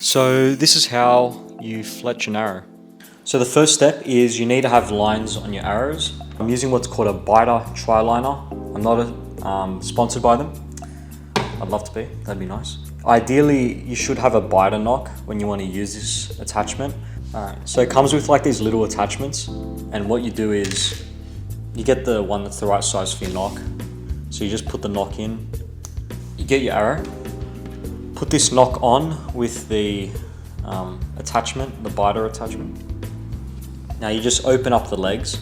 So this is how you fletch an arrow. So the first step is you need to have lines on your arrows. I'm using what's called a biter tri-liner. I'm not sponsored by them. I'd love to be, that'd be nice. Ideally, you should have a biter nock when you want to use this attachment. Alright, so it comes with like these little attachments, and what you do is you get the one that's the right size for your nock. So you just put the nock in, you get your arrow, put this nock on with the attachment, the biter attachment. Now you just open up the legs.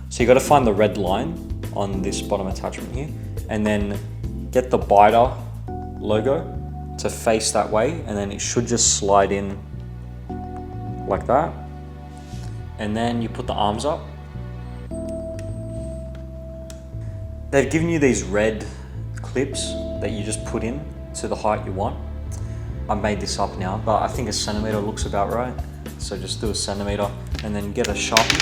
So you got to find the red line on this bottom attachment here, and then get the biter logo to face that way, and then it should just slide in like that. And then you put the arms up. They've given you these red clips that you just put in to the height you want. I made this up now, but I think a centimeter looks about right. So just do a centimeter and then get a Sharpie.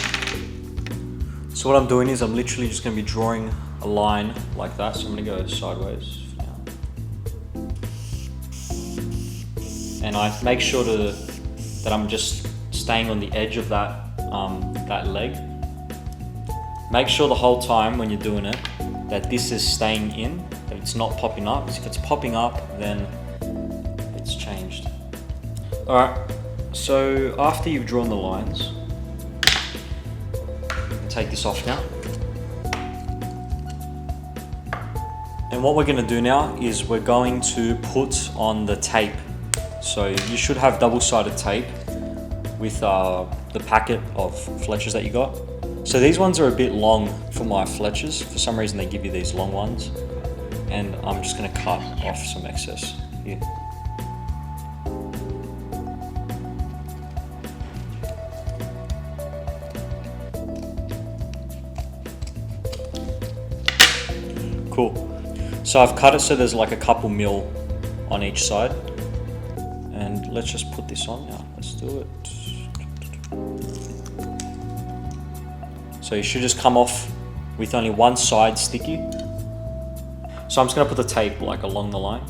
So what I'm doing is I'm literally just gonna be drawing a line like that. So I'm gonna go sideways for now. And I make sure that I'm just staying on the edge of that, that leg. Make sure the whole time when you're doing it, that this is staying in, that it's not popping up. Because if it's popping up, then it's changed. All right, so after you've drawn the lines, you can take this off now. And what we're gonna do now is we're going to put on the tape. So you should have double-sided tape with the packet of fletchers that you got. So these ones are a bit long for my fletchers. For some reason they give you these long ones. And I'm just gonna cut off some excess here. Cool. So I've cut it so there's like a couple mil on each side. And let's just put this on now. Let's do it. So you should just come off with only one side sticky. So I'm just gonna put the tape like along the line.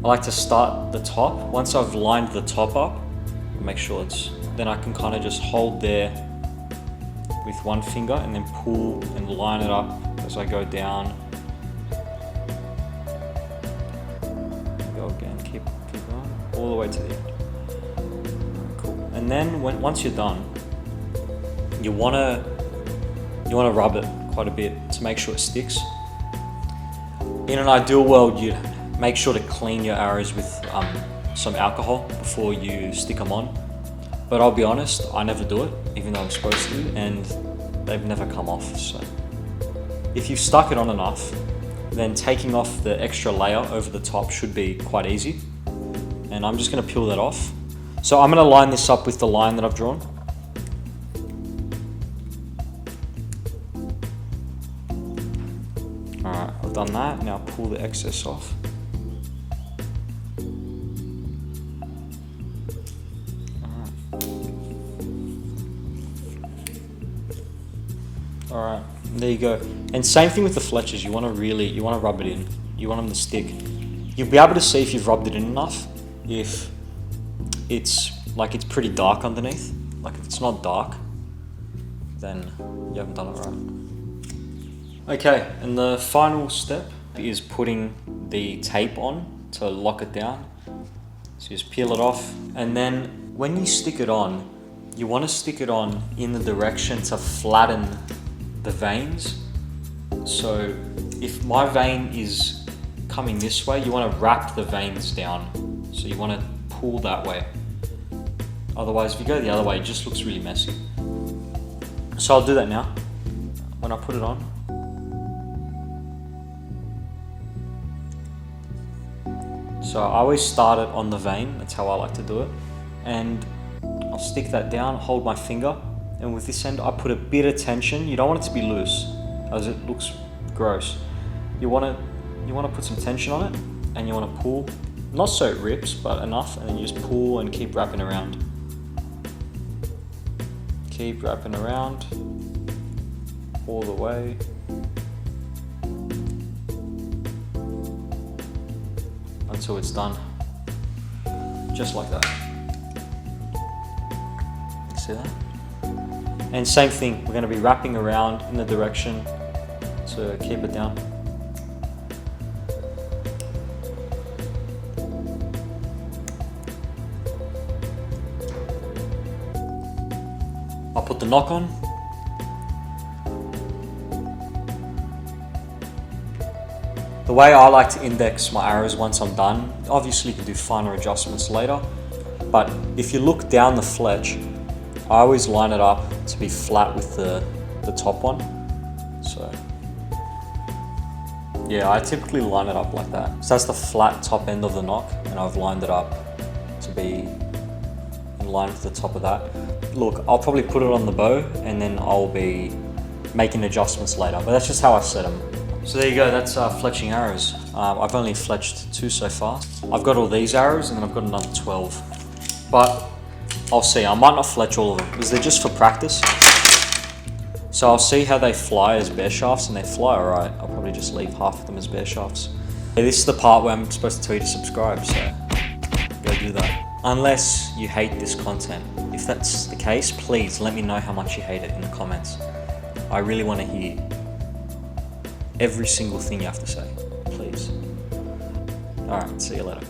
I like to start the top. Once I've lined the top up, make sure then I can kind of just hold there with one finger and then pull and line it up as I go down. Go again, keep going, all the way to the end. Cool. And then once you're done, you wanna rub it quite a bit to make sure it sticks. In an ideal world, you'd make sure to clean your arrows with some alcohol before you stick them on. But I'll be honest, I never do it, even though I'm supposed to, and they've never come off. So if you've stuck it on enough, then taking off the extra layer over the top should be quite easy. And I'm just gonna peel that off. So I'm gonna line this up with the line that I've drawn. Alright, I've done that. Now pull the excess off. Alright, there you go. And same thing with the fletchers. You want to rub it in. You want them to stick. You'll be able to see if you've rubbed it in enough. If it's pretty dark underneath. Like if it's not dark, then you haven't done it right. Okay, and the final step is putting the tape on to lock it down. So you just peel it off, and then when you stick it on, you want to stick it on in the direction to flatten the veins. So if my vein is coming this way, you want to wrap the veins down. So you want to pull that way. Otherwise, if you go the other way, it just looks really messy. So I'll do that now. When I put it on, so I always start it on the vein, that's how I like to do it. And I'll stick that down, hold my finger, and with this end I put a bit of tension. You don't want it to be loose, as it looks gross. You want to put some tension on it, and you want to pull, not so it rips, but enough, and then you just pull and keep wrapping around. Keep wrapping around, all the way. Until it's done, just like that. See that? And same thing, we're going to be wrapping around in the direction to keep it down. I'll put the knock on. The way I like to index my arrows once I'm done, obviously you can do finer adjustments later, but if you look down the fletch, I always line it up to be flat with the top one. So yeah, I typically line it up like that. So that's the flat top end of the knock, and I've lined it up to be in line with the top of that. Look, I'll probably put it on the bow and then I'll be making adjustments later, but that's just how I set them. So there you go, that's fletching arrows. I've only fletched 2 so far. I've got all these arrows and then I've got another 12. But I'll see, I might not fletch all of them because they're just for practice. So I'll see how they fly as bare shafts, and they fly alright. I'll probably just leave half of them as bare shafts. Yeah, this is the part where I'm supposed to tell you to subscribe, so go do that. Unless you hate this content. If that's the case, please let me know how much you hate it in the comments. I really want to hear every single thing you have to say, please. Alright, see you later.